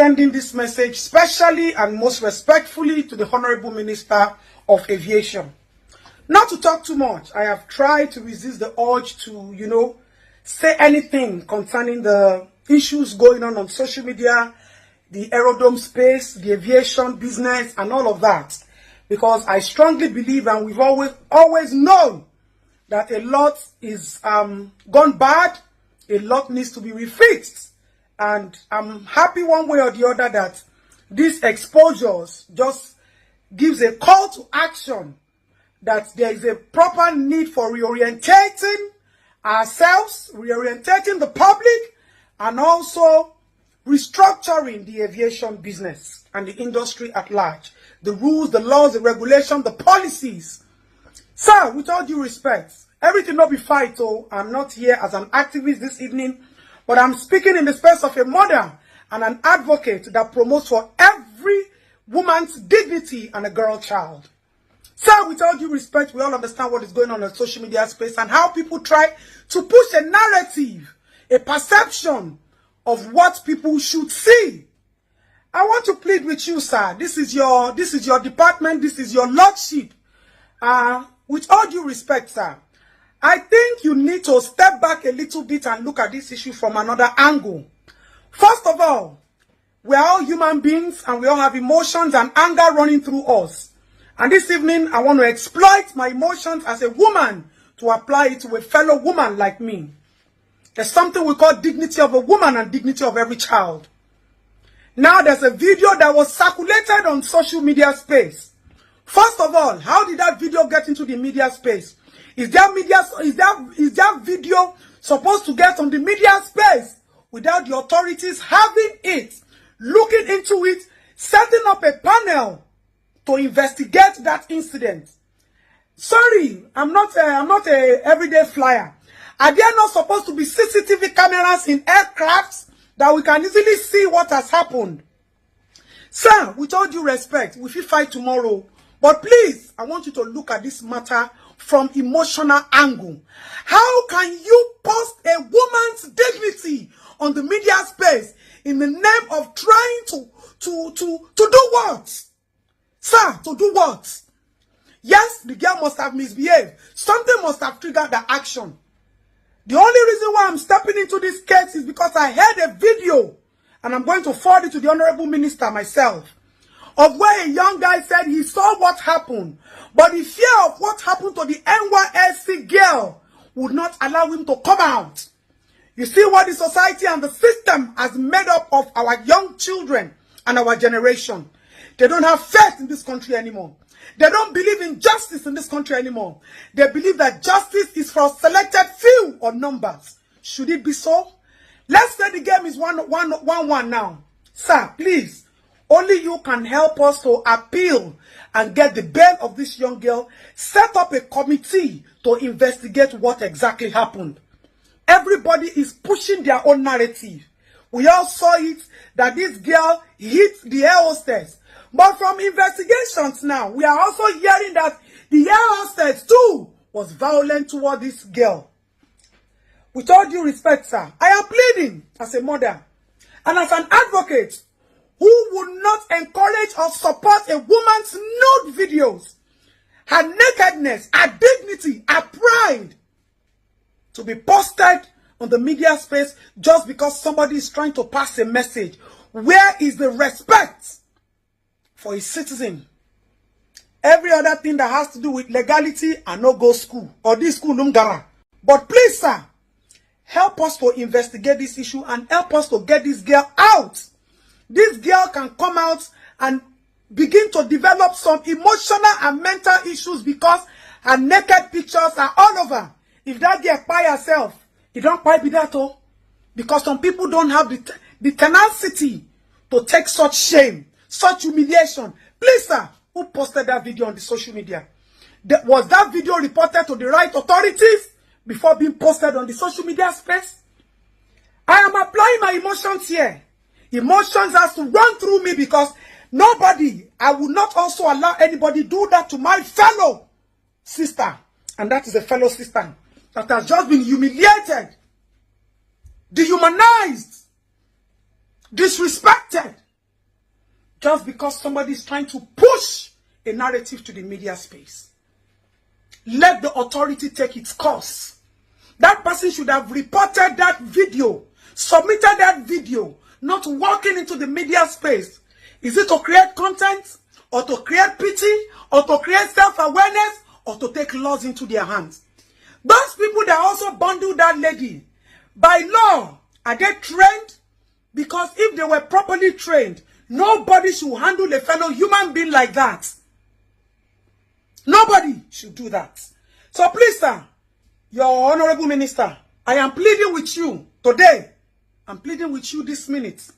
sending this message specially and most respectfully to the Honorable Minister of Aviation. Not to talk too much, I have tried to resist the urge to, say anything concerning the issues going on social media, the aerodrome space, the aviation business, and all of that. Because I strongly believe, and we've always known, that a lot is gone bad, a lot needs to be refixed. And I'm happy one way or the other that these exposures just gives a call to action, that there is a proper need for reorientating ourselves, reorientating the public, and also restructuring the aviation business and the industry at large. The rules, the laws, the regulations, the policies. Sir, with all due respect, everything not be fight, oh, I'm not here as an activist this evening, but I'm speaking in the space of a mother and an advocate that promotes for every woman's dignity and a girl child. Sir, with all due respect, we all understand what is going on in the social media space and how people try to push a narrative, a perception of what people should see. I want to plead with you, sir. This is your department. This is your lordship. With all due respect, sir, I think you need to step back a little bit and look at this issue from another angle. First of all, we are all human beings and we all have emotions and anger running through us. And this evening, I want to exploit my emotions as a woman to apply it to a fellow woman like me. There's something we call dignity of a woman and dignity of every child. Now, there's a video that was circulated on social media space. First of all, how did that video get into the media space? Is that video supposed to get on the media space without the authorities having it, looking into it, setting up a panel to investigate that incident? Sorry, I'm not a everyday flyer. Are there not supposed to be CCTV cameras in aircrafts that we can easily see what has happened? Sir, with all due respect, we will fight tomorrow. But please, I want you to look at this matter from emotional angle. How can you post a woman's dignity on the media space in the name of trying to do what? Sir, to do what? Yes, the girl must have misbehaved. Something must have triggered the action. The only reason why I'm stepping into this case is because I heard a video, and I'm going to forward it to the Honorable Minister myself, of where a young guy said he saw what happened, but the fear of what happened to the NYSC girl would not allow him to come out. You see what the society and the system has made up of our young children and our generation. They don't have faith in this country anymore. They don't believe in justice in this country anymore. They believe that justice is for a selected few or numbers. Should it be so? Let's say the game is 1-1 now. Sir, please, only you can help us to appeal and get the bail of this young girl. Set up a committee to investigate what exactly happened. Everybody is pushing their own narrative. We all saw it, that this girl hit the air hostess. But from investigations now, we are also hearing that the air hostess too was violent toward this girl. With all due respect, sir, I am pleading as a mother and as an advocate who would not encourage or support a woman's nude videos, her nakedness, her dignity, her pride to be posted on the media space just because somebody is trying to pass a message. Where is the respect for a citizen? Every other thing that has to do with legality and no go school or this school lumgara. But please, sir, help us to investigate this issue and help us to get this girl out. This girl can come out and begin to develop some emotional and mental issues because her naked pictures are all over. If that girl by herself, it don't quite be that all. Because some people don't have the tenacity to take such shame, such humiliation. Please, sir, who posted that video on the social media? Was that video reported to the right authorities before being posted on the social media space? I am applying my emotions here. Emotions has to run through me because I will not also allow anybody do that to my fellow sister. And that is a fellow sister that has just been humiliated, dehumanized, disrespected, just because somebody is trying to push a narrative to the media space. Let the authority take its course. That person should have reported that video, submitted that video, not walking into the media space. Is it to create content, or to create pity, or to create self-awareness, or to take laws into their hands? Those people that also bundled that lady, by law, are they trained? Because if they were properly trained, nobody should handle a fellow human being like that. Nobody should do that. So please, sir, your honorable minister, I am pleading with you today. I'm pleading with you this minute.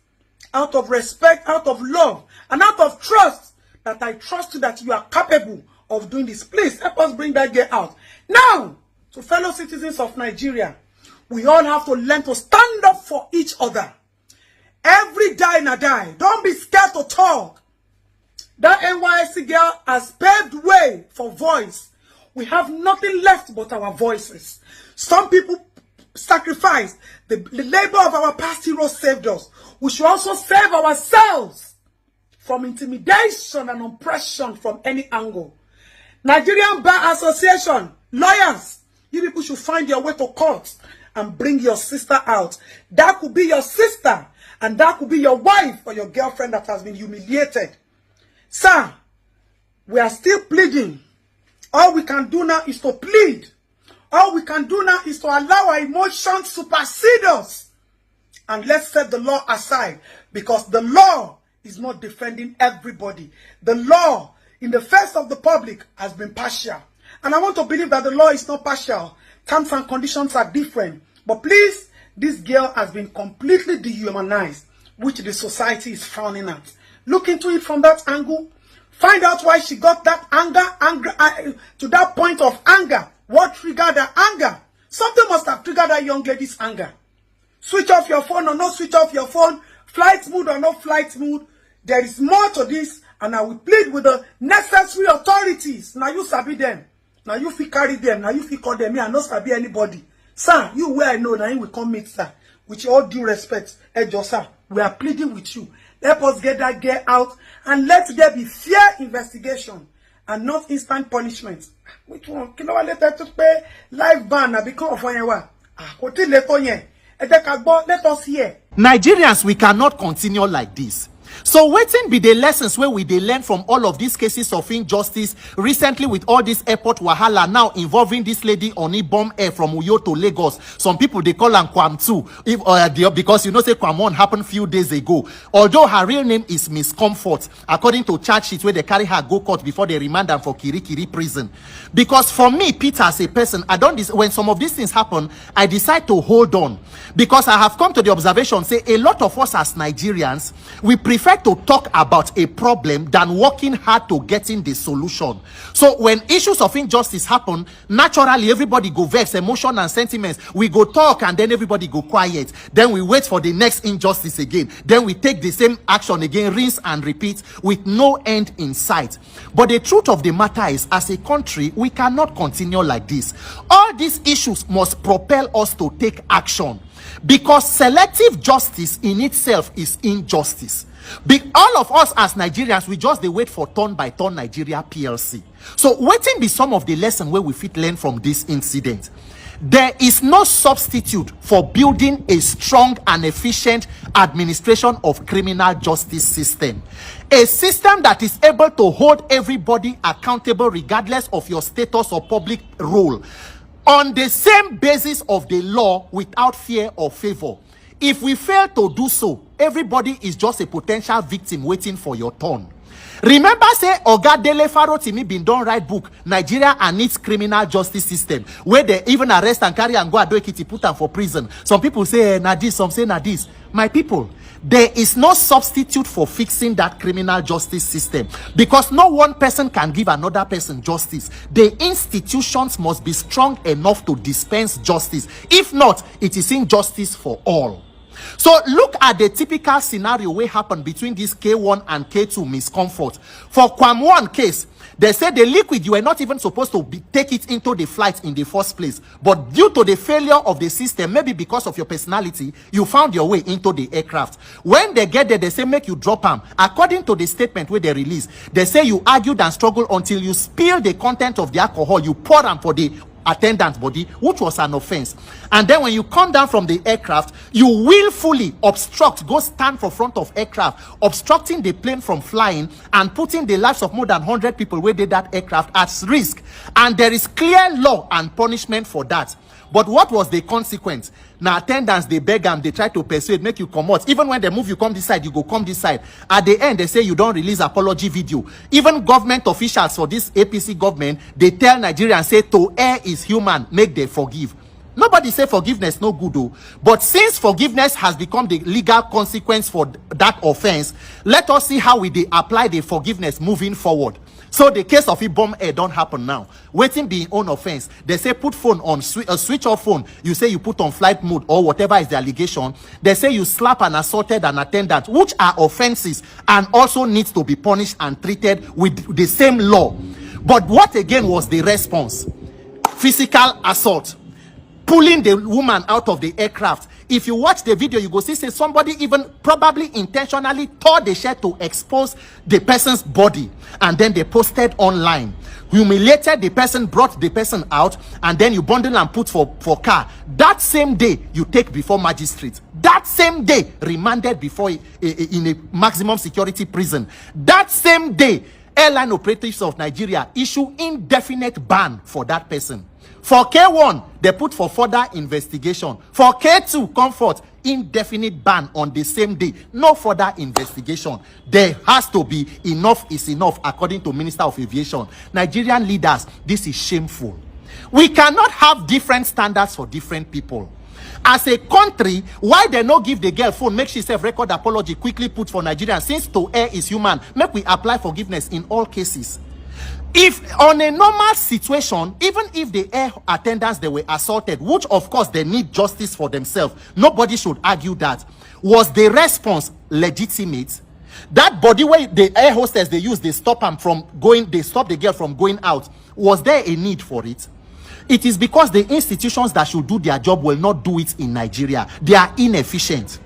Out of respect, out of love, and out of trust, that I trust you that you are capable of doing this. Please help us bring that girl out. Now, to fellow citizens of Nigeria, we all have to learn to stand up for each other. Every die na die. Don't be scared to talk. That NYSC girl has paved way for voice. We have nothing left but our voices. Some people sacrificed. The labor of our past heroes saved us. We should also save ourselves from intimidation and oppression from any angle. Nigerian Bar Association, lawyers, you people should find your way to court and bring your sister out. That could be your sister, and that could be your wife or your girlfriend that has been humiliated. Sir, we are still pleading. All we can do now is to plead. All we can do now is to allow our emotions supersede us. And let's set the law aside, because the law is not defending everybody. The law, in the face of the public, has been partial. And I want to believe that the law is not partial. Terms and conditions are different. But please, this girl has been completely dehumanized, which the society is frowning at. Look into it from that angle. Find out why she got that anger to that point of anger. What triggered her anger? Something must have triggered that young lady's anger. Switch off your phone or not switch off your phone. Flight mode or not flight mode. There is more to this, and I will plead with the necessary authorities. Now you sabi them. Now you fit carry them. Now you fit call them. Me, I not sabi anybody. Sir, you where I know, now you will come meet, sir. With all due respect, Ejo, sir, we are pleading with you. Help us get that girl out, and let there be fair investigation and not instant punishment. Which one? You know what? Let us pay life ban and become of one. Let us hear. Nigerians, we cannot continue like this. So wetin be the lessons where we learn from all of these cases of injustice recently with all this airport wahala now involving this lady on Ibom Air from Uyo to Lagos? Some people they call her Kwam 2 because you know say Kwam 1 happened few days ago. Although her real name is Miss Comfort, according to charge sheet where they carry her go court before they remand her for Kirikiri prison. Because for me, Peter, as a person, when some of these things happen, I decide to hold on, because I have come to the observation say a lot of us as Nigerians, we prefer to talk about a problem than working hard to getting the solution. So when issues of injustice happen, naturally everybody go vex, emotion and sentiments. We go talk and then everybody go quiet. Then we wait for the next injustice again. Then we take the same action again, rinse and repeat with no end in sight. But the truth of the matter is, as a country, we cannot continue like this. All these issues must propel us to take action, because selective justice in itself is injustice. All of us as Nigerians, we just they wait for turn by turn Nigeria PLC. So waiting be some of the lesson where we fit learn from this incident. There is no substitute for building a strong and efficient administration of criminal justice system. A system that is able to hold everybody accountable regardless of your status or public role, on the same basis of the law without fear or favor. If we fail to do so, everybody is just a potential victim waiting for your turn. Remember say Oga Dele Faro Timi bin don write book Nigeria and its criminal justice system, where they even arrest and carry and go Ado Ekiti, put them for prison. Some people say na this, some say na this. My people, there is no substitute for fixing that criminal justice system, because no one person can give another person justice. The institutions must be strong enough to dispense justice. If not, it is injustice for all. So look at the typical scenario wey happen between this K1 and K2 miscomfort. For Kwam 1 case, they said the liquid, you were not even supposed to take it into the flight in the first place. But due to the failure of the system, maybe because of your personality, you found your way into the aircraft. When they get there, they say make you drop them. According to the statement where they release, they say you argued and struggled until you spill the content of the alcohol. You pour them for the attendant's body, which was an offense. And then when you come down from the aircraft, you willfully obstruct, go stand for front of aircraft, obstructing the plane from flying and putting the lives of more than 100 people where did that aircraft at risk. And there is clear law and punishment for that. But what was the consequence? Now attendants, they beg them, they try to persuade, make you come out. Even when they move, you come this side, you go come this side. At the end, they say you don't release apology video. Even government officials for this APC government, they tell Nigerians, say to err is human, make them forgive. Nobody say forgiveness no good though. But since forgiveness has become the legal consequence for that offense, let us see how we they apply the forgiveness moving forward. So the case of Ibom Air don't happen now. Waiting be own offense. They say put phone on a switch off phone. You say you put on flight mode or whatever is the allegation. They say you slap and assaulted an attendant, which are offenses and also needs to be punished and treated with the same law. But what again was the response? Physical assault. Pulling the woman out of the aircraft. If you watch the video, you go see say somebody even probably intentionally tore the shirt to expose the person's body, and then they posted online. Humiliated the person, brought the person out, and then you bundle and put for car. That same day you take before magistrate. That same day remanded before in a maximum security prison. That same day airline operatives of Nigeria issue indefinite ban for that person. For K1, they put for further investigation. For K2, comfort, indefinite ban on the same day. No further investigation. There has to be enough is enough, according to Minister of Aviation. Nigerian leaders, this is shameful. We cannot have different standards for different people. As a country, why they no give the girl phone, make she self-record apology, quickly put for Nigerians, since to err is human, make we apply forgiveness in all cases. If on a normal situation, even if the air attendants they were assaulted, which of course they need justice for themselves, nobody should argue that. Was the response legitimate? That body where the air hostess they use, they stop them from going, they stop the girl from going out. Was there a need for it? It is because the institutions that should do their job will not do it in Nigeria. They are inefficient.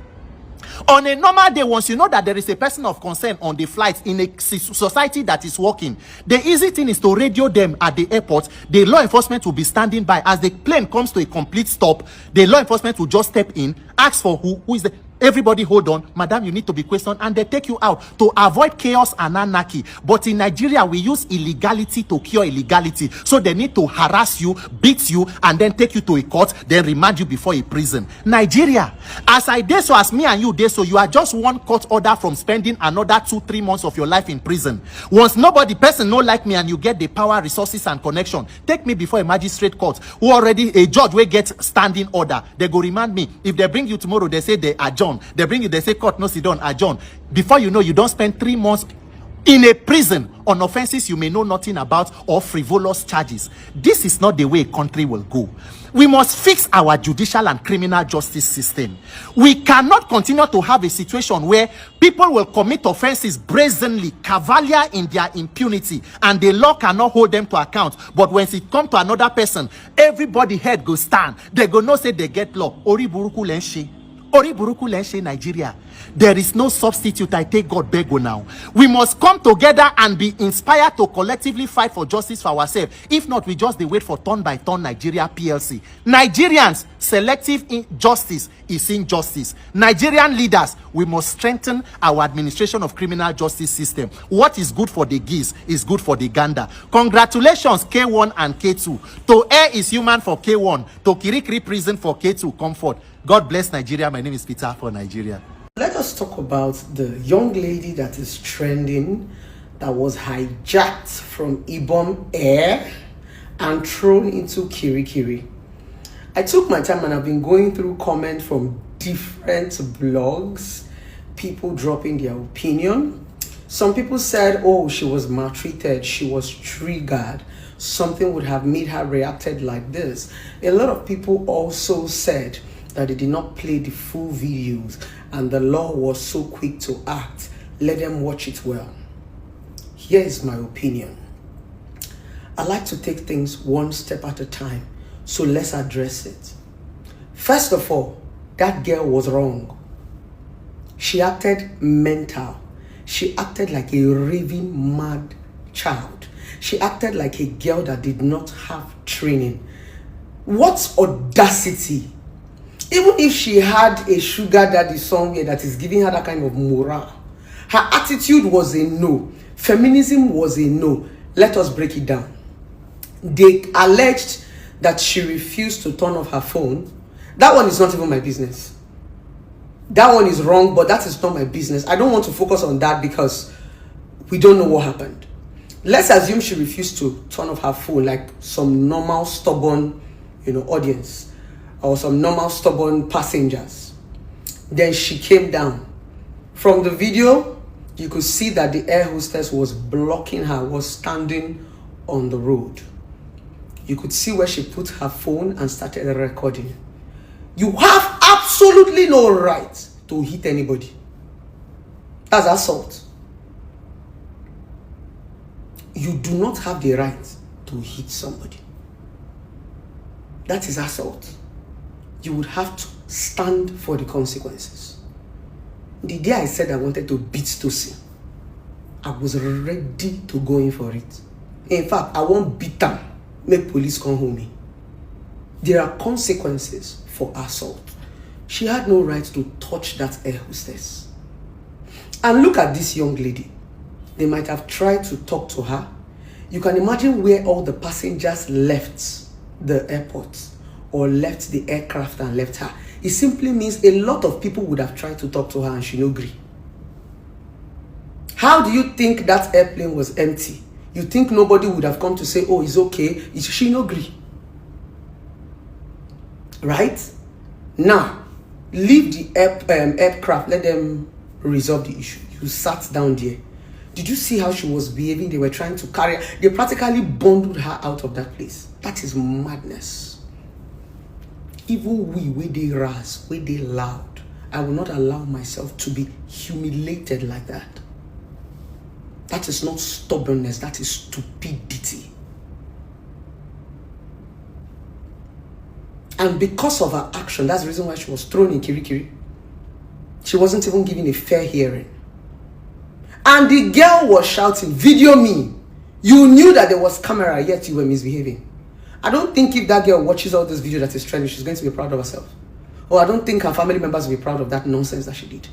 On a normal day, once you know that there is a person of concern on the flight in a society that is working, the easy thing is to radio them at the airport. The law enforcement will be standing by. As the plane comes to a complete stop, the law enforcement will just step in, ask for who is the... Everybody hold on, madam, you need to be questioned, and they take you out to avoid chaos and anarchy. But in Nigeria, we use illegality to cure illegality. So they need to harass you, beat you, and then take you to a court, then remand you before a prison. Nigeria, as I did so, as me and you did so, you are just one court order from spending another 2-3 months of your life in prison. Once nobody person no like me and you get the power, resources, and connection, take me before a magistrate court who already a judge will get standing order. They go remand me. If they bring you tomorrow, they say they adjourn. They bring you, they say court no sit down, adjourn. Before you know, you don't spend 3 months in a prison on offenses you may know nothing about or frivolous charges. This is not the way a country will go. We must fix our judicial and criminal justice system. We cannot continue to have a situation where people will commit offenses brazenly, cavalier in their impunity, and the law cannot hold them to account. But when it comes to another person, everybody head go stand. They go no say they get law. Ori buruku lenshi. Ori buruku lenshi Nigeria. There is no substitute. I take God bego now. We must come together and be inspired to collectively fight for justice for ourselves. If not, we just wait for turn by turn Nigeria PLC. Nigerians, selective justice is injustice. Nigerian leaders, we must strengthen our administration of criminal justice system. What is good for the geese is good for the gander. Congratulations K1 and K2. To err is human for K1. To Kirikiri prison for K2. Comfort. God bless Nigeria. My name is Peter for Nigeria. Let us talk about the young lady that is trending, that was hijacked from Ibom Air and thrown into Kirikiri. I took my time and I've been going through comments from different blogs, people dropping their opinion. Some people said, oh, she was maltreated, she was triggered, something would have made her reacted like this. A lot of people also said that they did not play the full videos and the law was so quick to act. Let them watch it well. Here is my opinion. I like to take things one step at a time, so let's address it. First of all, that girl was wrong. She acted mental. She acted like a raving mad child. She acted like a girl that did not have training. What audacity! Even if she had a sugar daddy somewhere that is giving her that kind of morale, her attitude was a no. Feminism was a no. Let us break it down. They alleged that she refused to turn off her phone. That one is not even my business. That one is wrong, but that is not my business. I don't want to focus on that because we don't know what happened. Let's assume she refused to turn off her phone like some normal stubborn, audience or some normal stubborn passengers. Then she came down. From the video, you could see that the air hostess was blocking her, was standing on the road. You could see where she put her phone and started recording. You have absolutely no right to hit anybody. That's assault. You do not have the right to hit somebody. That is assault. You would have to stand for the consequences. The day I said I wanted to beat Tosin, I was ready to go in for it. In fact, I won't beat them. Make police come home me. There are consequences for assault. She had no right to touch that air hostess. And look at this young lady. They might have tried to talk to her. You can imagine where all the passengers left the airport or left the aircraft and left her. It simply means a lot of people would have tried to talk to her and she no agree. How do you think that airplane was empty? You think nobody would have come to say, oh, it's okay. She no agree. Right? Now, leave the aircraft. Let them resolve the issue. You sat down there. Did you see how she was behaving? They were trying to carry her. They practically bundled her out of that place. That is madness. Even we, where they ras, where they loud, I will not allow myself to be humiliated like that. That is not stubbornness, that is stupidity. And because of her action, that's the reason why she was thrown in Kirikiri. She wasn't even given a fair hearing. And the girl was shouting, video me. You knew that there was camera, yet you were misbehaving. I don't think if that girl watches all this video that is trending, she's going to be proud of herself. Or I don't think her family members will be proud of that nonsense that she did.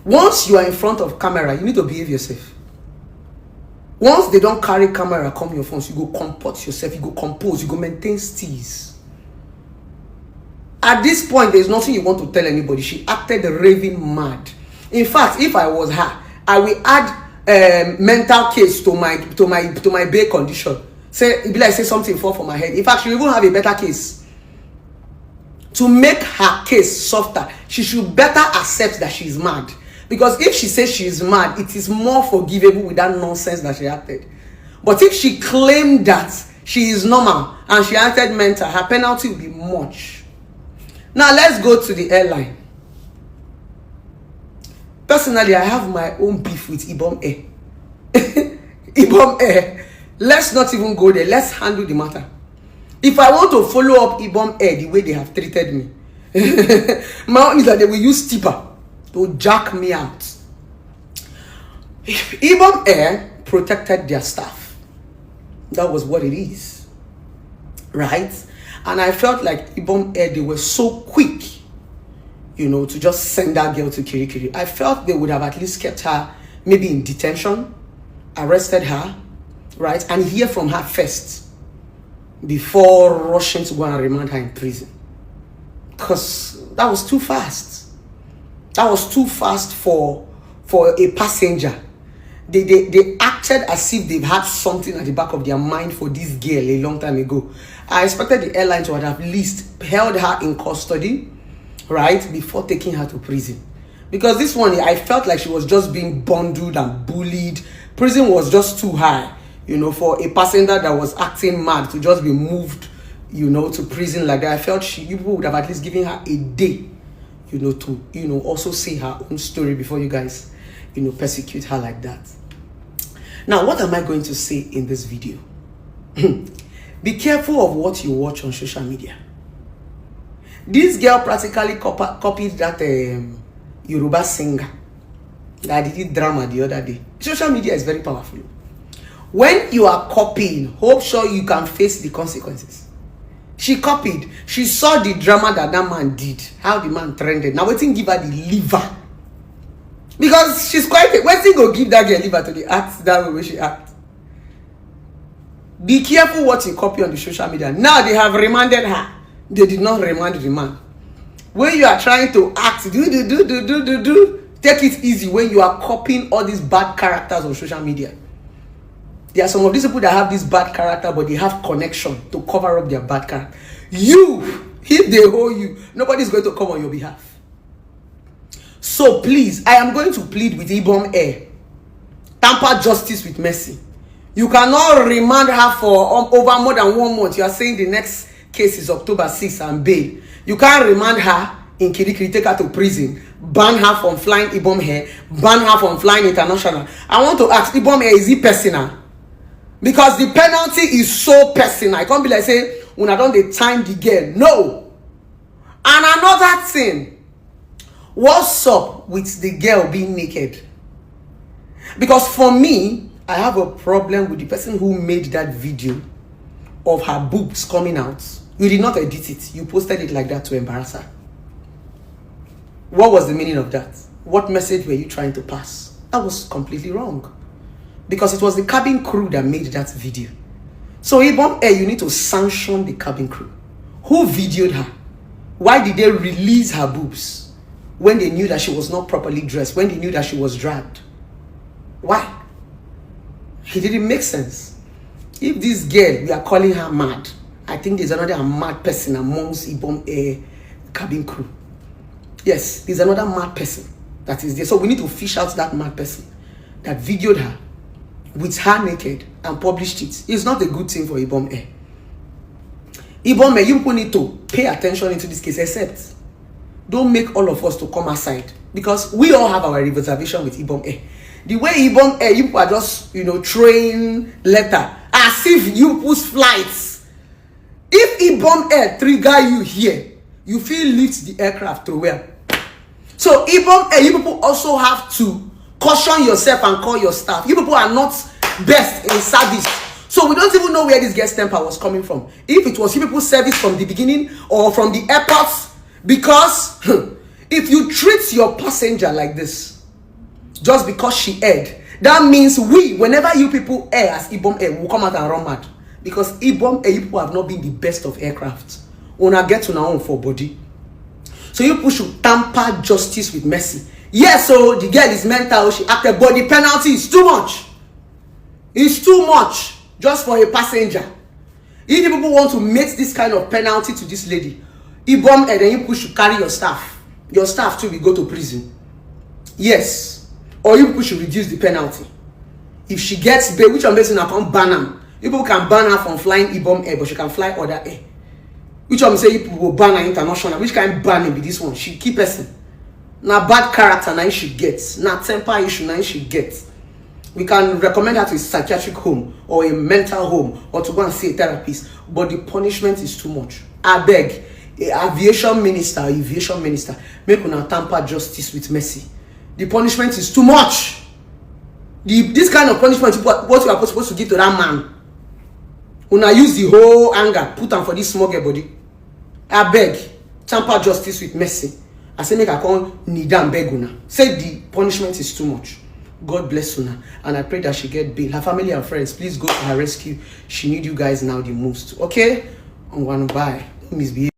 Once you are in front of camera, you need to behave yourself. Once they don't carry camera, come your phones, you go comport yourself, you go compose, you go maintain steeze. At this point, there's nothing you want to tell anybody. She acted raving mad. In fact, if I was her, I will add mental case to my bail condition. Say, it be like say something fall for my head. In fact, she will even have a better case. To make her case softer, she should better accept that she's mad. Because if she says she is mad, it is more forgivable with that nonsense that she acted. But if she claimed that she is normal and she acted mental, her penalty will be much. Now let's go to the airline. Personally, I have my own beef with Ibom Air. Ibom Air. Let's not even go there. Let's handle the matter. If I want to follow up Ibom Air the way they have treated me, my own is that they will use tipper to jack me out. Ibom Air protected their staff. That was what it is. Right? And I felt like Ibom Air, they were so quick, to just send that girl to Kirikiri. I felt they would have at least kept her maybe in detention, arrested her, right? And hear from her first before rushing to go and remand her in prison. Because that was too fast. That was too fast for a passenger. They acted as if they've had something at the back of their mind for this girl a long time ago. I expected the airline to have at least held her in custody, right, before taking her to prison. Because this one, I felt like she was just being bundled and bullied. Prison was just too high, for a passenger that was acting mad to just be moved, to prison like that. I felt you people would have at least given her a day, to, also say her own story before you guys, persecute her like that. Now, what am I going to say in this video? Be careful of what you watch on social media. This girl practically copied that Yoruba singer that did drama the other day. Social media is very powerful. When you are copying, hope sure you can face the consequences. She copied. She saw the drama that man did, how the man trended. Now, waiting give her the liver. Because she's quite... Waiting go give that girl liver to the act that way she act. Be careful what you copy on the social media. Now they have remanded her. They did not remand the man. When you are trying to act, take it easy when you are copying all these bad characters on social media. There are some of these people that have this bad character, but they have connection to cover up their bad character. If they owe you, nobody's going to come on your behalf. So please, I am going to plead with Ibom Air. Tamper justice with mercy. You cannot remand her for over more than 1 month. You are saying the next case is October 6th and bail. You can't remand her in Kirikiri, take her to prison, ban her from flying Ibom Air, ban her from flying international. I want to ask, Ibom Air, is it personal? Because the penalty is so personal. I can't be like, say, when I don't time the girl. No. And another thing, what's up with the girl being naked? Because for me, I have a problem with the person who made that video of her boobs coming out. You did not edit it. You posted it like that to embarrass her. What was the meaning of that? What message were you trying to pass? That was completely wrong. Because it was the cabin crew that made that video. So Ibom Air, you need to sanction the cabin crew. Who videoed her? Why did they release her boobs when they knew that she was not properly dressed, when they knew that she was dragged? Why? It didn't make sense. If this girl, we are calling her mad, I think there's another mad person amongst Ibom Air cabin crew. Yes, there's another mad person that is there. So we need to fish out that mad person that videoed her with her naked and published it. It's not a good thing for Ibom Air. Ibom Air, you people need to pay attention into this case, except don't make all of us to come aside, because we all have our reservation with Ibom Air. The way Ibom Air, you people are just, throwing letter as if you push flights. If Ibom Air trigger you here, you feel lift the aircraft to where? So Ibom Air, you people also have to caution yourself and call your staff. You people are not best in service. So we don't even know where this guest temper was coming from. If it was you people's service from the beginning or from the airports, because if you treat your passenger like this, just because she aired, that means whenever you people air as Ibom Air, will come out and run mad. Because Ibom Air, you people have not been the best of aircraft. Una get to now own for body. So you people should tamper justice with mercy. Yes, so the girl is mental, she acted, but the penalty is too much. It's too much just for a passenger. If you people want to make this kind of penalty to this lady, Ibom Air, then you people should carry your staff. Your staff too will go to prison. Yes. Or you people should reduce the penalty. If she gets bail, which one person can ban her? You people can ban her from flying Ibom Air, but she can fly other air. Which one say you people will ban her international? Which kind of ban be this one? She keep person. Now bad character now she gets. Now temper issue now she gets. We can recommend her to a psychiatric home or a mental home or to go and see a therapist. But the punishment is too much. I beg, aviation minister, make una tamper justice with mercy. The punishment is too much. This kind of punishment, what you are supposed to give to that man. Una use the whole anger, put on for this small girl body. I beg, tamper justice with mercy. I say make I call Nidam beg una. Say the punishment is too much. God bless una. And I pray that she get bail. Her family and friends, please go to her rescue. She need you guys now the most. Okay? I'm gonna bye. Don't misbehave.